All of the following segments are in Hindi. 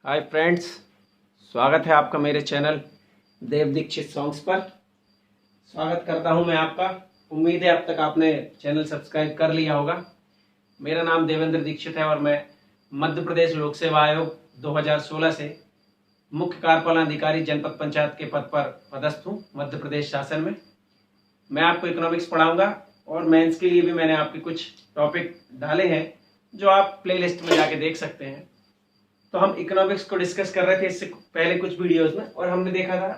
हाय फ्रेंड्स, स्वागत है आपका मेरे चैनल देव दीक्षित सॉन्ग्स पर। स्वागत करता हूं मैं आपका। उम्मीद है अब तक आपने चैनल सब्सक्राइब कर लिया होगा। मेरा नाम देवेंद्र दीक्षित है और मैं मध्य प्रदेश लोक सेवा आयोग 2016 से मुख्य कार्यपालन अधिकारी जनपद पंचायत के पद पर पदस्थ हूँ मध्य प्रदेश शासन में। मैं आपको इकोनॉमिक्स पढ़ाऊंगा और मेंस के लिए भी मैंने आपके कुछ टॉपिक डाले हैं जो आप प्लेलिस्ट में जाके देख सकते हैं। तो हम इकोनॉमिक्स को डिस्कस कर रहे थे इससे पहले कुछ वीडियोस में, और हमने देखा था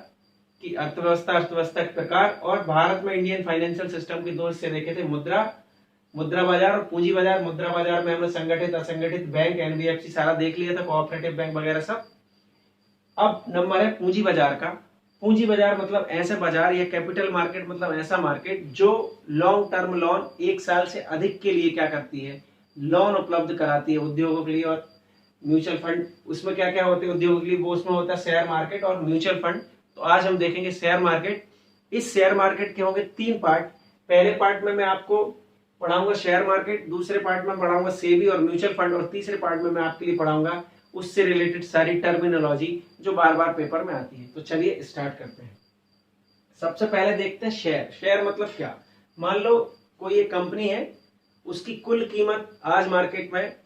कि अर्थव्यवस्था के प्रकार और भारत में इंडियन फाइनेंशियल सिस्टम के दो हिस्से देखे थे, मुद्रा बाजार और पूंजी बाजार। मुद्रा बाजार में हमने संगठित असंगठित बैंक एनबीएफसी सारा देख लिया था, कोऑपरेटिव बैंक वगैरह सब। अब नंबर है पूंजी बाजार का। पूंजी बाजार मतलब ऐसा बाजार या कैपिटल मार्केट मतलब ऐसा मार्केट जो लॉन्ग टर्म लोन 1 साल से अधिक के लिए क्या करती है, लोन उपलब्ध कराती है उद्योगों के लिए। और म्यूचुअल फंड उसमें क्या क्या होते हैं उद्योगों के लिए, वो उसमें होता है शेयर मार्केट और म्यूचुअल फंड। तो आज हम देखेंगे शेयर मार्केट। इस शेयर मार्केट के होंगे 3 पार्ट। पहले पार्ट में मैं आपको पढ़ाऊंगा शेयर मार्केट, दूसरे पार्ट में पढ़ाऊंगा सेबी और म्यूचुअल फंड, और तीसरे पार्ट में मैं आपके लिए पढ़ाऊंगा उससे रिलेटेड सारी टर्मिनोलॉजी जो बार बार पेपर में आती है। तो चलिए स्टार्ट करते हैं। सबसे पहले देखते हैं शेयर। शेयर मतलब क्या। मान लो कोई एक कंपनी है, उसकी कुल कीमत आज मार्केट में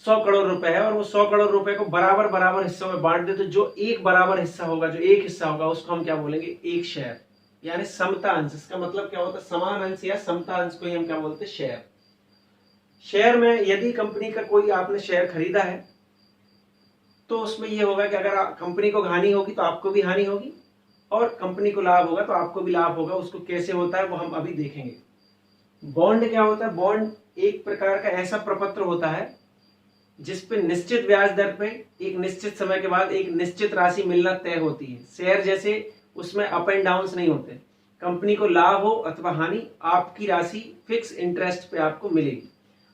100 करोड़ रुपए है और वो 100 करोड़ रुपए को बराबर बराबर हिस्सों में बांट दे, तो जो एक बराबर हिस्सा होगा, जो एक हिस्सा होगा, उसको हम क्या बोलेंगे, एक शेयर, यानी समता अंश। इसका मतलब क्या होता है, समान अंश या समता अंश को ही हम क्या बोलते हैं, शेयर। शेयर में यदि कंपनी का कोई आपने शेयर खरीदा है तो उसमें यह होगा कि अगर कंपनी को हानि होगी तो आपको भी हानि होगी, और कंपनी को लाभ होगा तो आपको भी लाभ होगा। उसको कैसे होता है वो हम अभी देखेंगे। बॉन्ड क्या होता है। बॉन्ड एक प्रकार का ऐसा प्रपत्र होता है जिसपे निश्चित ब्याज दर पे एक निश्चित समय के बाद एक निश्चित राशि मिलना तय होती है। शेयर जैसे उसमें अप एंड डाउन नहीं होते। कंपनी को लाभ हो अथवा हानि, आपकी राशि फिक्स इंटरेस्ट पे आपको मिलेगी।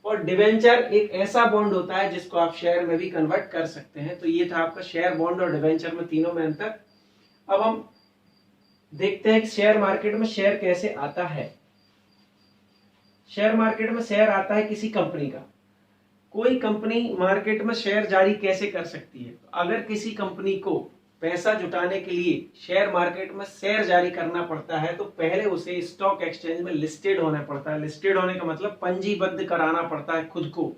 और डिवेंचर एक ऐसा बॉन्ड होता है जिसको आप शेयर में भी कन्वर्ट कर सकते हैं। तो ये था आपका शेयर, बॉन्ड और डिवेंचर में, तीनों में अंतर। अब हम देखते हैं कि शेयर मार्केट में शेयर कैसे आता है। शेयर मार्केट में शेयर आता है किसी कंपनी का। कोई कंपनी मार्केट में शेयर जारी कैसे कर सकती है। अगर किसी कंपनी को पैसा जुटाने के लिए शेयर मार्केट में शेयर जारी करना पड़ता है तो पहले उसे स्टॉक एक्सचेंज में लिस्टेड होना पड़ता है। लिस्टेड होने का मतलब पंजीबद्ध कराना पड़ता है खुद को,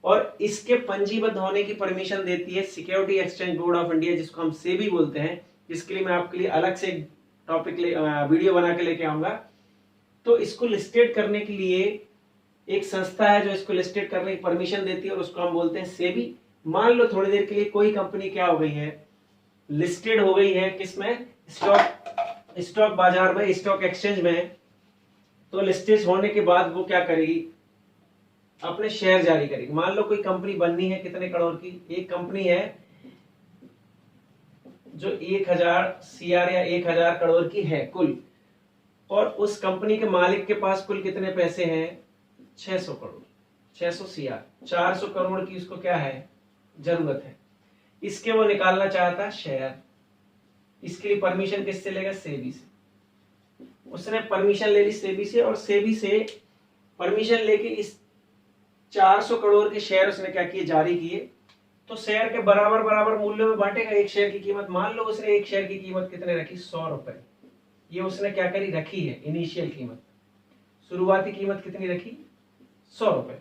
और इसके पंजीबद्ध होने की परमिशन देती है security exchange board of India, जिसको हम सेबी बोलते हैं। जिसके लिए मैं आपके लिए अलग से टॉपिक वीडियो बना के लेके आऊंगा। तो इसको लिस्टेड करने के लिए एक संस्था है जो इसको लिस्टेड करने की परमिशन देती है, और उसको हम बोलते हैं सेबी। मान लो थोड़ी देर के लिए कोई कंपनी क्या हो गई है, लिस्टेड हो गई है किसमें, स्टॉक बाजार में, स्टॉक एक्सचेंज में। तो लिस्टेड होने के बाद वो क्या करेगी, अपने शेयर जारी करेगी। मान लो कोई कंपनी बननी है कितने करोड़ की, एक कंपनी है जो 1000 CR या 1000 करोड़ की है कुल, और उस कंपनी के मालिक के पास कुल कितने पैसे हैं, 600 करोड़, 600 CR, 400 करोड़ की उसको क्या है, जरूरत है। इसके वो निकालना चाहता है शेयर। इसके लिए परमिशन किससे लेगा, सेबी से। उसने परमिशन ले ली सेबी से, और सेबी से परमिशन लेके इस 400 करोड़ के शेयर उसने क्या किए, जारी किए। तो शेयर के बराबर बराबर मूल्य में बांटेगा एक शेयर की कीमत। मान लो उसने एक शेयर की कीमत कितने रखी, 100 रुपए। ये उसने क्या करी, रखी है इनिशियल कीमत, शुरुआती कीमत कितनी रखी, 100 रुपए।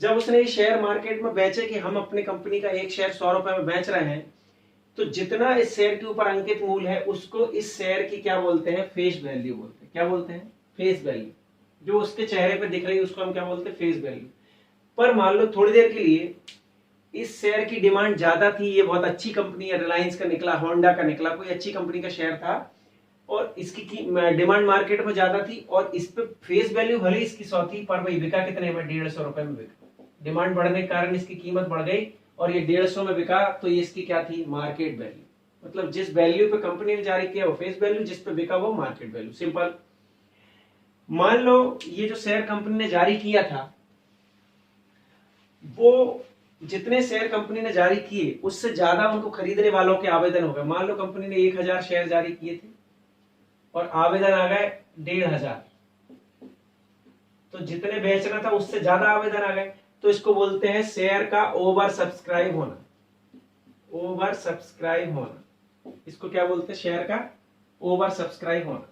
जब उसने ये शेयर मार्केट में बेचे कि हम अपनी कंपनी का एक शेयर 100 रुपए में बेच रहे हैं, तो जितना इस शेयर के ऊपर अंकित मूल्य है उसको इस शेयर की क्या बोलते हैं, फेस वैल्यू बोलते हैं। क्या बोलते हैं, फेस वैल्यू। जो उसके चेहरे पे दिख रही है उसको हम क्या बोलते हैं, फेस वैल्यू। पर मान लो थोड़ी देर के लिए इस शेयर की डिमांड ज्यादा थी, ये बहुत अच्छी कंपनी है, रिलायंस का निकला, होंडा का निकला, कोई अच्छी कंपनी का शेयर था, और इसकी डिमांड मार्केट में ज्यादा थी, और इस पे फेस वैल्यू भले इसकी 100 थी, पर भाई बिका कितने में, 150 रुपए में बिका। डिमांड बढ़ने के कारण इसकी कीमत बढ़ गई और ये 150 में बिका, तो ये इसकी क्या थी, मार्केट वैल्यू। मतलब जिस वैल्यू पे कंपनी ने जारी किया वो फेस वैल्यू, जिस पे बिका वो मार्केट वैल्यू। सिंपल। मान लो ये जो शेयर कंपनी ने जारी किया था, वो जितने शेयर कंपनी ने जारी किए उससे ज्यादा उनको खरीदने वालों के आवेदन हो गए। मान लो कंपनी ने 1000 शेयर जारी किए थे और आवेदन आ गए 1500, तो जितने बेचना था उससे ज्यादा आवेदन आ गए। तो इसको बोलते हैं शेयर का ओवर सब्सक्राइब होना। ओवर सब्सक्राइब होना, इसको क्या बोलते हैं? शेयर का ओवर सब्सक्राइब होना।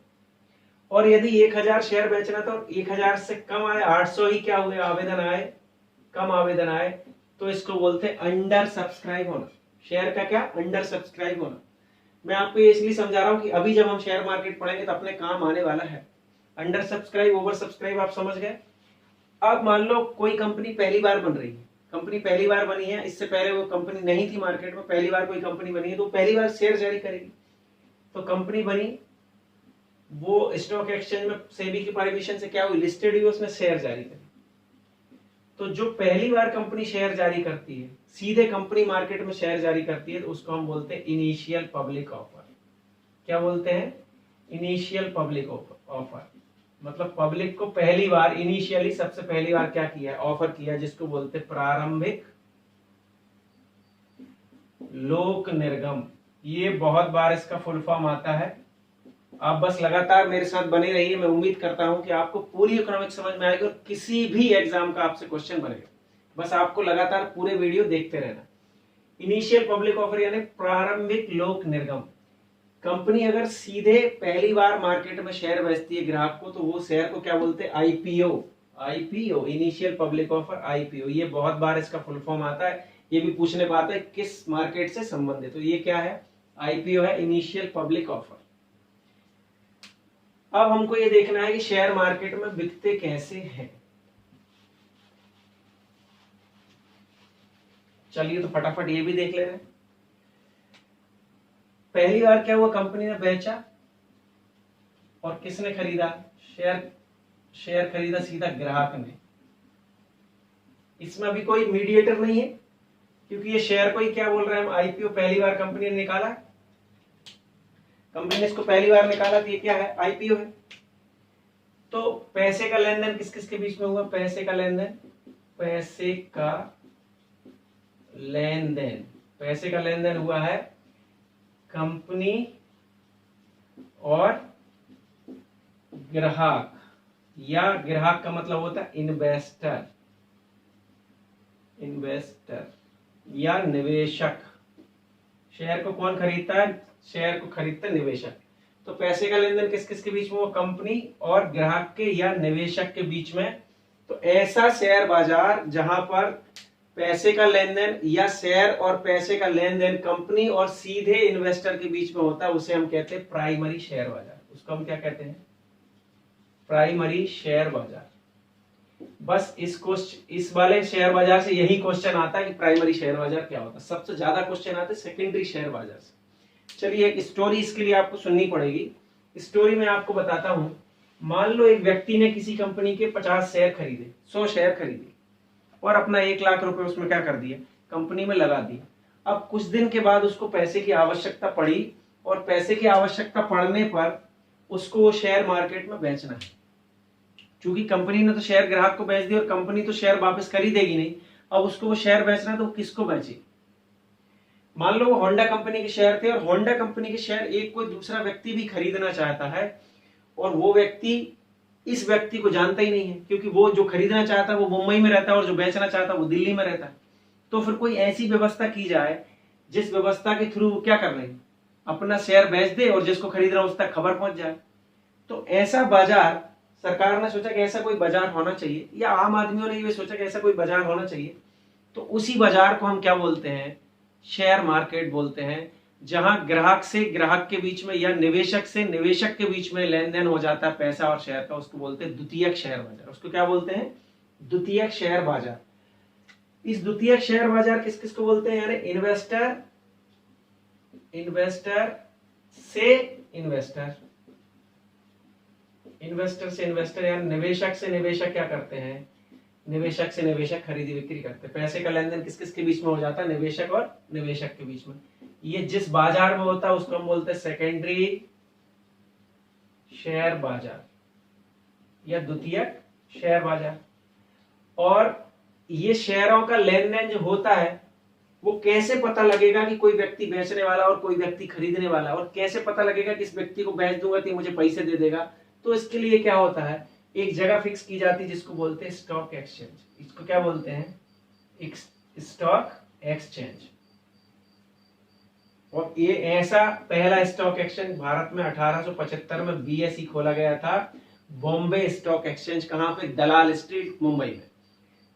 और यदि 1000 शेयर बेचना तो 1000 से कम आए, 800 ही क्या हुए आवेदन आए, कम आवेदन आए, तो इसको बोलते हैं अंडर सब्सक्राइब होना। शेयर का क्या? अंडर सब्सक्राइब होना। मैं आपको ये इसलिए समझा रहा हूं कि अभी जब हम शेयर मार्केट पढ़ेंगे तो अपने काम आने वाला है। अंडर सब्सक्राइब, ओवर सब्सक्राइब आप समझ गए। अब मान लो कोई कंपनी पहली बार बन रही है, कंपनी पहली बार बनी है, इससे पहले वो कंपनी नहीं थी मार्केट में, पहली बार कोई कंपनी बनी है तो पहली बार शेयर जारी करेगी। तो कंपनी बनी, वो स्टॉक एक्सचेंज में सेबी की परमिशन से क्या हुई? लिस्टेड हुई, उसने शेयर जारी करी। तो जो पहली बार कंपनी शेयर जारी करती है, सीधे कंपनी मार्केट में शेयर जारी करती है, तो उसको हम बोलते हैं इनिशियल पब्लिक ऑफर। क्या बोलते हैं? Initial public offer. मतलब पब्लिक को पहली बार, इनिशियली सबसे पहली बार क्या किया? ऑफर किया, जिसको बोलते हैं प्रारंभिक लोक निर्गम। ये बहुत बार इसका फुल फॉर्म आता है। आप बस लगातार मेरे साथ बने रहिए। मैं उम्मीद करता हूं कि आपको पूरी इकोनॉमिक्स समझ में आएगी और किसी भी एग्जाम का आपसे क्वेश्चन बनेगा। बस आपको लगातार पूरे वीडियो देखते रहना। इनिशियल पब्लिक ऑफर यानी प्रारंभिक लोक निर्गम। कंपनी अगर सीधे पहली बार मार्केट में शेयर बेचती है ग्राहक को, तो वो शेयर को क्या बोलते हैं? IPO. IPO, initial public offer, IPO. ये बहुत बार इसका फुल फॉर्म आता है। ये भी पूछने को आता है किस मार्केट से संबंधित। तो ये क्या है? आईपीओ है, इनिशियल पब्लिक ऑफर। अब हमको ये देखना है कि शेयर मार्केट में बिकते कैसे हैं। चलिए तो फटाफट ये भी देख ले रहे हैं। पहली बार क्या हुआ? कंपनी ने बेचा और किसने खरीदा? शेयर खरीदा सीधा ग्राहक ने। इसमें अभी कोई मीडिएटर नहीं है, क्योंकि ये शेयर को ही क्या बोल रहे हैं हम? आईपीओ। पहली बार कंपनी ने निकाला, कंपनी ने इसको पहली बार निकाला, तो ये क्या है? आईपीओ है। तो पैसे का लेन देन किस किस के बीच में हुआ? पैसे का लेन देन, पैसे का लेन देन, पैसे का लेन देन हुआ है कंपनी और ग्राहक, या ग्राहक का मतलब होता है इन्वेस्टर, इन्वेस्टर या निवेशक। शेयर को कौन खरीदता है? शेयर को खरीदता है निवेशक। तो पैसे का लेन देन किस किस के बीच में? वो कंपनी और ग्राहक के या निवेशक के बीच में। तो ऐसा शेयर बाजार जहां पर पैसे का लेन देन या शेयर और पैसे का लेन देन कंपनी और सीधे इन्वेस्टर के बीच में होता है, उसे हम कहते हैं प्राइमरी शेयर बाजार। उसको हम क्या कहते हैं? प्राइमरी शेयर बाजार। बस इस वाले शेयर बाजार से यही क्वेश्चन आता है कि प्राइमरी शेयर बाजार क्या होता है। सबसे ज्यादा क्वेश्चन आते हैं सेकेंडरी शेयर बाजार से। चलिए एक स्टोरी इसके लिए आपको सुननी पड़ेगी। स्टोरी में आपको बताता हूं। मान लो एक व्यक्ति ने किसी कंपनी के 50 शेयर खरीदे, 100 शेयर खरीदे और अपना 1 लाख रुपए उसमें क्या कर दिया? कंपनी में लगा दिया। अब कुछ दिन के बाद उसको पैसे की आवश्यकता पड़ी और पैसे की आवश्यकता पड़ने पर उसको वो शेयर मार्केट में बेचना है। क्योंकि कंपनी ने तो शेयर ग्राहक को बेच दिया और कंपनी तो शेयर वापस कर ही देगी नहीं। अब उसको वो शेयर बेचना है तो किसको बेचे? मान लो वो होंडा कंपनी के शेयर थे और होंडा कंपनी के शेयर एक कोई दूसरा व्यक्ति भी खरीदना चाहता है और वो व्यक्ति इस व्यक्ति को जानता ही नहीं है, क्योंकि वो जो खरीदना चाहता है वो मुंबई में रहता है और जो बेचना चाहता है वो दिल्ली में रहता है। तो फिर कोई ऐसी व्यवस्था की जाए जिस व्यवस्था के थ्रू वो क्या कर रहे हैं? अपना शेयर बेच दे और जिसको खरीद रहा है उस तक खबर पहुंच जाए। तो ऐसा बाजार सरकार ने सोचा कि ऐसा कोई बाजार होना चाहिए, या आम आदमियों ने ये सोचा कि ऐसा कोई बाजार होना चाहिए। तो उसी बाजार को हम क्या बोलते हैं? शेयर मार्केट बोलते हैं। जहां ग्राहक से ग्राहक के बीच में या निवेशक से निवेशक के बीच में लेन देन हो जाता है पैसा और शेयर का, उसको बोलते हैं द्वितीयक शेयर बाजार। उसको क्या बोलते हैं? द्वितीयक शेयर बाजार। इस द्वितीयक शेयर बाजार किस किस को बोलते हैं? यानी इन्वेस्टर से इन्वेस्टर, इन्वेस्टर से इन्वेस्टर यानी निवेशक से निवेशक क्या करते हैं? निवेशक से निवेशक खरीदी बिक्री करते हैं। पैसे का लेन देन किस किस के बीच में हो जाता है? निवेशक और निवेशक के बीच में। ये जिस बाजार में होता है उसको हम बोलते हैं सेकेंडरी शेयर बाजार या द्वितीयक शेयर बाजार। और ये शेयरों का लेन देन जो होता है वो कैसे पता लगेगा कि कोई व्यक्ति बेचने वाला और कोई व्यक्ति खरीदने वाला, और कैसे पता लगेगा कि इस व्यक्ति को बेच दूंगा तो मुझे पैसे दे देगा? तो इसके लिए क्या होता है एक जगह फिक्स की जाती है जिसको बोलते हैं स्टॉक एक्सचेंज। इसको क्या बोलते हैं? एक स्टॉक एक्सचेंज। और ये ऐसा पहला स्टॉक एक्सचेंज भारत में 1875 में बीएसई खोला गया था, बॉम्बे स्टॉक एक्सचेंज। कहां पे? दलाल स्ट्रीट मुंबई में।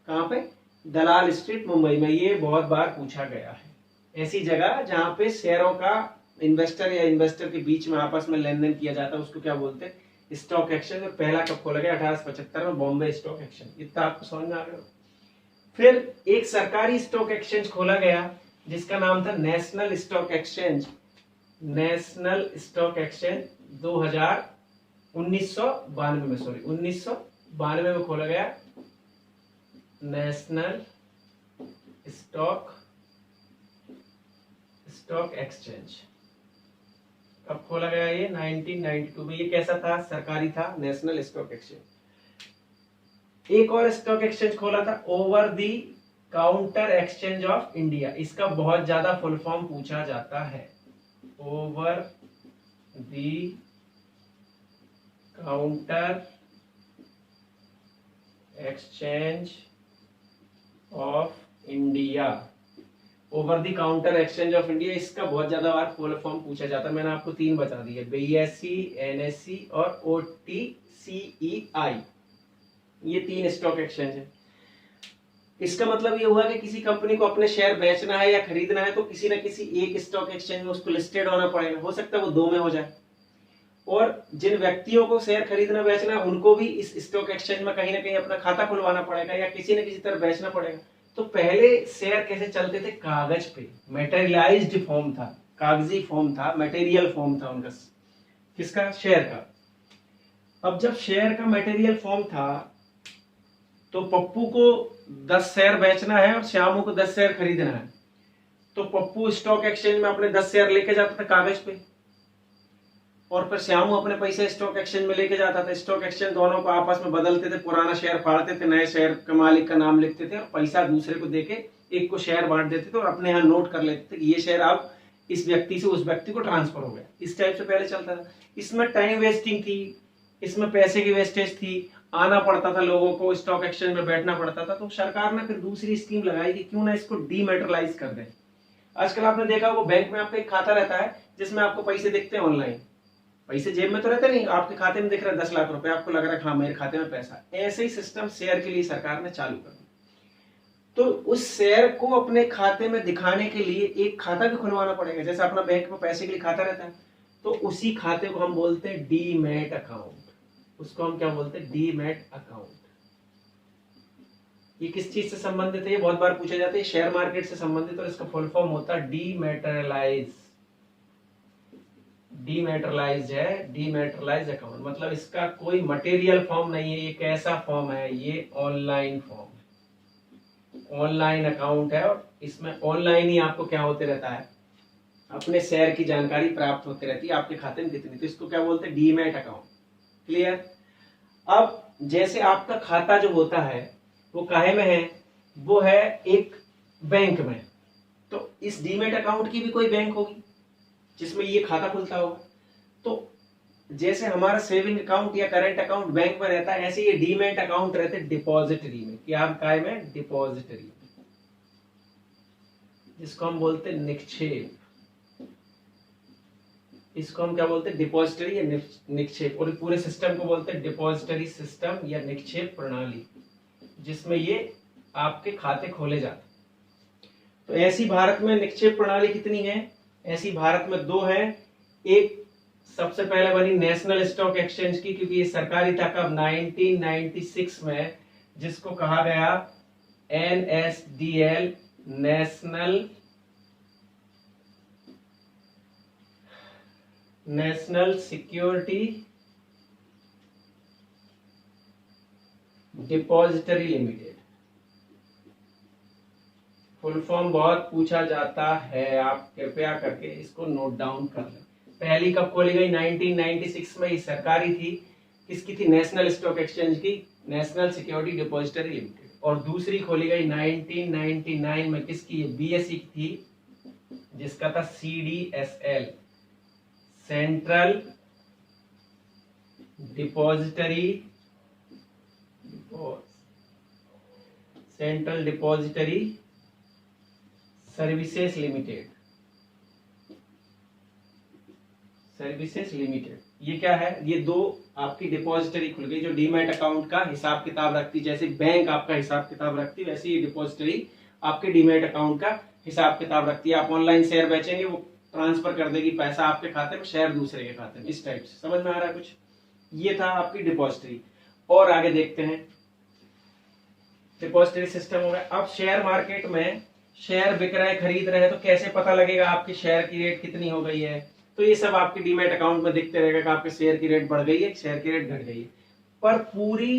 कहां पे? दलाल स्ट्रीट मुंबई में। ये बहुत बार पूछा गया है। ऐसी जगह जहां पे शेयरों का इन्वेस्टर या इन्वेस्टर के बीच में आपस में लेन देन किया जाता है, उसको क्या बोलते हैं? Stock exchange. और पहला कब खोला गया? 1875 में, बॉम्बे स्टॉक एक्सचेंज। इतना आपको समझ में आ गया। फिर एक सरकारी स्टॉक एक्सचेंज खोला गया जिसका नाम था national stock exchange. National stock exchange 1992 में खोला गया। नेशनल स्टॉक एक्सचेंज कब खोला गया? ये 1992 में। ये कैसा था? सरकारी था, नेशनल स्टॉक एक्सचेंज। एक और स्टॉक एक्सचेंज खोला था, over the counter exchange of India. इसका बहुत ज्यादा फुल फॉर्म पूछा जाता है। Over the counter exchange of India. Over the counter exchange of India, इसका बहुत ज्यादा बार फुल फॉर्म पूछा जाता है। मैंने आपको 3 बता दिए, बीएसई, एनएसई और ओटीसीईआई। ये 3 स्टॉक एक्सचेंज है। इसका मतलब ये हुआ कि किसी कंपनी को अपने शेयर बेचना है या खरीदना है तो किसी न किसी एक स्टॉक एक्सचेंज में उसको लिस्टेड होना पड़ेगा। हो सकता है वो 2 में हो जाए। और जिन व्यक्तियों को शेयर खरीदना बेचना है उनको भी इस स्टॉक एक्सचेंज में कहीं ना कहीं अपना खाता खुलवाना पड़ेगा या किसी न किसी तरह बेचना पड़ेगा। तो पहले शेयर कैसे चलते थे? कागज पे, मेटेरियलाइज्ड फॉर्म था, कागजी फॉर्म था, मटेरियल फॉर्म था उनका। किसका? शेयर का। अब जब शेयर का मटेरियल फॉर्म था तो पप्पू को 10 शेयर बेचना है और श्यामू को 10 शेयर खरीदना है। तो पप्पू स्टॉक एक्सचेंज में अपने 10 शेयर लेके जाता था कागज पे, और फिर श्यामू अपने पैसे स्टॉक एक्सचेंज में लेके जाता था। स्टॉक एक्सचेंज दोनों को आपस में बदलते थे, पुराना शेयर फाड़ते थे, नए शेयर के मालिक का नाम लिखते थे और पैसा दूसरे को देके एक को शेयर बांट देते थे और अपने यहाँ नोट कर लेते थे कि ये शेयर अब इस व्यक्ति से उस व्यक्ति को ट्रांसफर हो गया। इस टाइप से पहले चलता था। इसमें टाइम वेस्टिंग थी, इसमें पैसे की वेस्टेज थी, आना पड़ता था लोगों को, स्टॉक एक्सचेंज में बैठना पड़ता था। तो सरकार ने फिर दूसरी स्कीम लगाई कि क्यों ना इसको डीमेटेरियलाइज कर दें। आजकल आपने देखा वो बैंक में आपका एक खाता रहता है जिसमें आपको पैसे दिखते हैं ऑनलाइन। पैसे जेब में तो रहते नहीं, आपके खाते में दिख रहा है 10 लाख रुपए, आपको लग रहा है हाँ मेरे खाते में पैसा। ऐसे ही सिस्टम शेयर के लिए सरकार ने चालू कर दिया। तो उस शेयर को अपने खाते में दिखाने के लिए एक खाता भी खुलवाना पड़ेगा। जैसे अपना बैंक में पैसे के लिए खाता रहता है तो उसी खाते को हम बोलते हैं डीमैट अकाउंट। उसको हम क्या बोलते हैं? Demat account. ये किस चीज से संबंधित है? ये बहुत बार पूछा जाता है। शेयर मार्केट से संबंधित, और इसका फुल फॉर्म होता है डीमेटेरियलाइज। डीमेटेरियलाइज है, डीमेटेरियलाइज अकाउंट। मतलब इसका कोई मटेरियल फॉर्म नहीं है, ये कैसा फॉर्म है? ये ऑनलाइन फॉर्म, ऑनलाइन अकाउंट है। और इसमें ऑनलाइन ही आपको क्या होते रहता है? अपने शेयर की जानकारी प्राप्त होती रहती है, आपके खाते में कितनी। तो इसको क्या बोलते हैं? Demat account. क्लियर? अब जैसे आपका खाता जो होता है वो काहे में है? वो है एक बैंक में। तो इस डीमैट अकाउंट की भी कोई बैंक होगी जिसमें ये खाता खुलता होगा। तो जैसे हमारा सेविंग अकाउंट या करंट अकाउंट बैंक में रहता है, ऐसे ये डीमैट अकाउंट रहते डिपॉजिटरी में। क्या काय में? डिपॉजिटरी में, जिसको हम बोलते हैं निक्षेप। इसको हम क्या बोलते हैं? डिपॉजिटरी या निक्षेप। और पूरे सिस्टम को बोलते हैं डिपॉजिटरी सिस्टम या निक्षेप प्रणाली, जिसमें ये आपके खाते खोले जाते। तो ऐसी भारत में निक्षेप प्रणाली कितनी है? ऐसी भारत में 2 है। एक सबसे पहले बनी नेशनल स्टॉक एक्सचेंज की, क्योंकि ये सरकारी था। कब? 1996 में, जिसको कहा गया NSDL, national security depository limited. Full form बहुत पूछा जाता है, आप कृपया करके इसको नोट डाउन कर लें। पहली कब खोली गई? 1996 में। ये सरकारी थी। किसकी थी? नेशनल स्टॉक एक्सचेंज की, नेशनल सिक्योरिटी डिपॉजिटरी लिमिटेड। और दूसरी खोली गई 1999 में। किसकी? बीएसई की थी, जिसका था CDSL, central depository central depository services limited, services limited. ये क्या है, ये दो आपकी डिपॉजिटरी खुल गई जो डीमैट अकाउंट का हिसाब किताब रखती, जैसे बैंक आपका हिसाब किताब रखती वैसे ये डिपॉजिटरी आपके डीमैट अकाउंट का हिसाब किताब रखती है। आप ऑनलाइन शेयर बेचेंगे वो ट्रांसफर कर देगी पैसा आपके खाते में, शेयर दूसरे के खाते में, इस टाइप से। समझ में आ रहा है कुछ? ये था आपकी डिपॉजिटरी। और आगे देखते हैं, डिपॉजिटरी सिस्टम हो गया। अब शेयर मार्केट में शेयर बिक रहे हैं, खरीद रहे हैं, तो कैसे पता लगेगा आपकी शेयर की रेट कितनी हो गई है? तो ये सब आपके डीमैट अकाउंट में दिखते रहेगा कि आपके शेयर की रेट बढ़ गई है, शेयर की रेट घट गई है। पर पूरी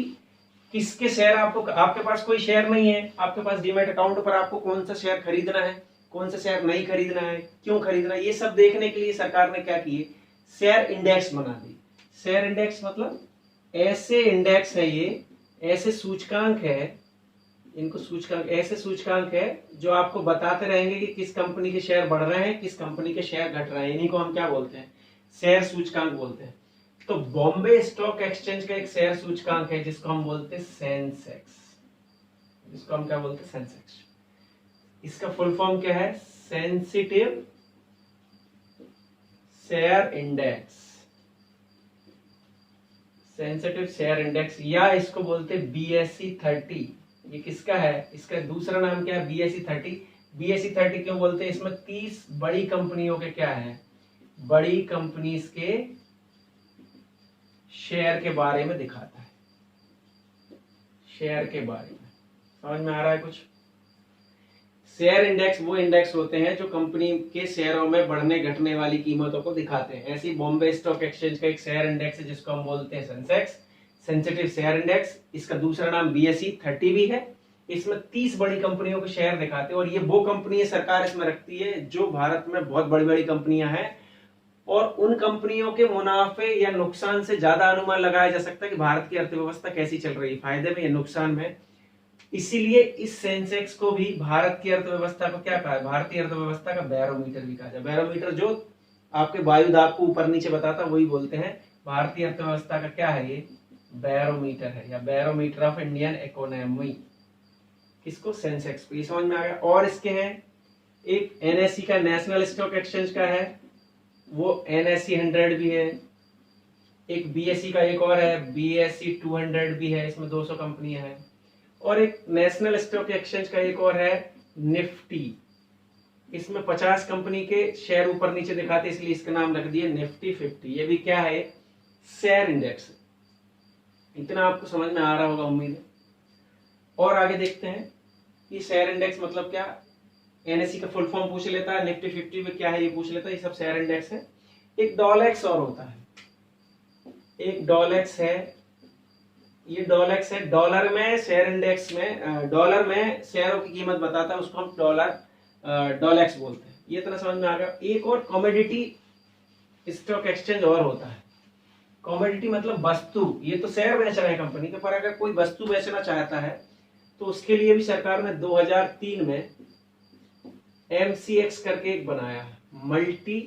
किसके शेयर आपको, आपके पास कोई शेयर नहीं है, आपके पास डीमैट अकाउंट पर आपको कौन सा शेयर खरीदना है, कौन सा शेयर नहीं खरीदना है, क्यों खरीदना है, ये सब देखने के लिए सरकार ने क्या किए, शेयर इंडेक्स बना दी। शेयर इंडेक्स मतलब ऐसे इंडेक्स है, ये ऐसे सूचकांक है, इनको सूचकांक, ऐसे सूचकांक है जो आपको बताते रहेंगे कि किस कंपनी के शेयर बढ़ रहे हैं, किस कंपनी के शेयर घट रहे हैं। इन्हीं को हम क्या बोलते हैं, शेयर सूचकांक बोलते हैं। तो बॉम्बे स्टॉक एक्सचेंज का एक शेयर सूचकांक है जिसको हम बोलते हैं सेंसेक्स, जिसको हम क्या बोलते हैं, सेंसेक्स। इसका फुल फॉर्म क्या है, sensitive share index, sensitive share index, या इसको बोलते हैं BSE 30। ये किसका है, इसका दूसरा नाम क्या है, BSE 30। BSE 30 क्यों बोलते हैं, इसमें 30 बड़ी कंपनियों के क्या है, बड़ी कंपनीज के शेयर के बारे में दिखाता है, शेयर के बारे में। समझ में आ रहा है कुछ? शेयर इंडेक्स वो इंडेक्स होते हैं जो कंपनी के शेयरों में बढ़ने घटने वाली कीमतों को दिखाते हैं। ऐसी बॉम्बे स्टॉक एक्सचेंज का एक शेयर इंडेक्स है जिसको हम बोलते हैं सेंसेक्स, सेंसिटिव शेयर इंडेक्स। इसका दूसरा नाम BSE 30 भी है। इसमें 30 बड़ी कंपनियों के शेयर दिखाते हैं और ये वो कंपनी सरकार इसमें रखती है जो भारत में बहुत बड़ी बड़ी कंपनियां हैं और उन कंपनियों के मुनाफे या नुकसान से ज्यादा अनुमान लगाया जा सकता है कि भारत की अर्थव्यवस्था कैसी चल रही है, फायदे में या नुकसान में। इसीलिए इस सेंसेक्स को भी भारत की अर्थव्यवस्था को क्या कहा है, भारतीय अर्थव्यवस्था का बैरोमीटर भी कहा जाए। बैरोमीटर जो आपके वायु दाब को ऊपर नीचे बताता वही बोलते हैं। भारतीय अर्थव्यवस्था का क्या है, ये बैरोमीटर है, या बैरोमीटर ऑफ इंडियन इकोनॉमी। किसको, सेंसेक्स को। ये समझ में आ गया। और इसके हैं एक NSE का, नेशनल स्टॉक एक्सचेंज का है, वो NSE 100 भी है। एक BSE का एक और है, BSE 200 भी है, इसमें 200 कंपनियां हैं। और एक नेशनल स्टॉक एक्सचेंज का एक और है निफ्टी, इसमें 50 कंपनी के शेयर ऊपर नीचे दिखाते इसलिए इसका नाम रख दिया निफ्टी 50। ये भी क्या है, शेयर इंडेक्स। इतना आपको समझ में आ रहा होगा उम्मीद है। और आगे देखते हैं कि शेयर इंडेक्स मतलब क्या। NSE का फुल फॉर्म पूछ लेता है, निफ्टी 50 में क्या है ये पूछ लेता है, ये सब शेयर इंडेक्स है। एक डॉलेक्स और होता है, एक डॉलेक्स है, ये डॉलेक्स है, डॉलर में शेयर इंडेक्स में, डॉलर में शेयरों की कीमत बताता है, उसको हम डॉलेक्स बोलते हैं। ये इतना समझ में आ गया। एक और कमोडिटी स्टॉक एक्सचेंज और होता है। कमोडिटी मतलब वस्तु, ये तो शेयर बेच रहे हैं कंपनी के, पर अगर कोई वस्तु बेचना चाहता है तो उसके लिए भी सरकार ने 2003 में MCX करके एक बनाया है, मल्टी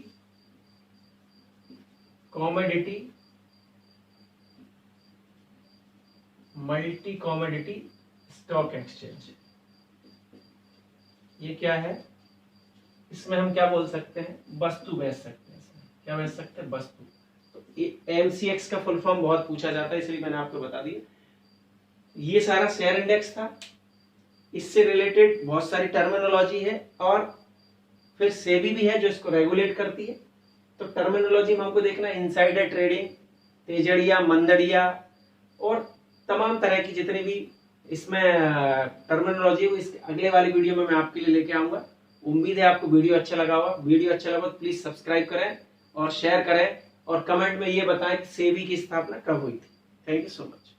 कमोडिटी स्टॉक एक्सचेंज। ये क्या है, इसमें हम क्या बोल सकते हैं, वस्तु बेच सकते हैं। इसमें क्या बेच सकते हैं, वस्तु। तो MCX का फुल फॉर्म बहुत पूछा जाता है इसलिए मैंने आपको बता दिया। ये सारा शेयर इंडेक्स था, इससे रिलेटेड बहुत सारी टर्मिनोलॉजी है और फिर सेबी भी है जो इसको रेगुलेट करती है। तो टर्मिनोलॉजी में हमको देखना है इनसाइडर ट्रेडिंग, तेजड़िया, मंदड़िया और तमाम तरह की जितनी भी इसमें टर्मिनोलॉजी है, इस अगले वाली वीडियो में मैं आपके लिए लेके आऊंगा। उम्मीद है आपको वीडियो अच्छा लगा होगा। वीडियो अच्छा लगा तो प्लीज सब्सक्राइब करें और शेयर करें और कमेंट में ये बताएं कि सेबी की स्थापना कब हुई थी। Thank you so much.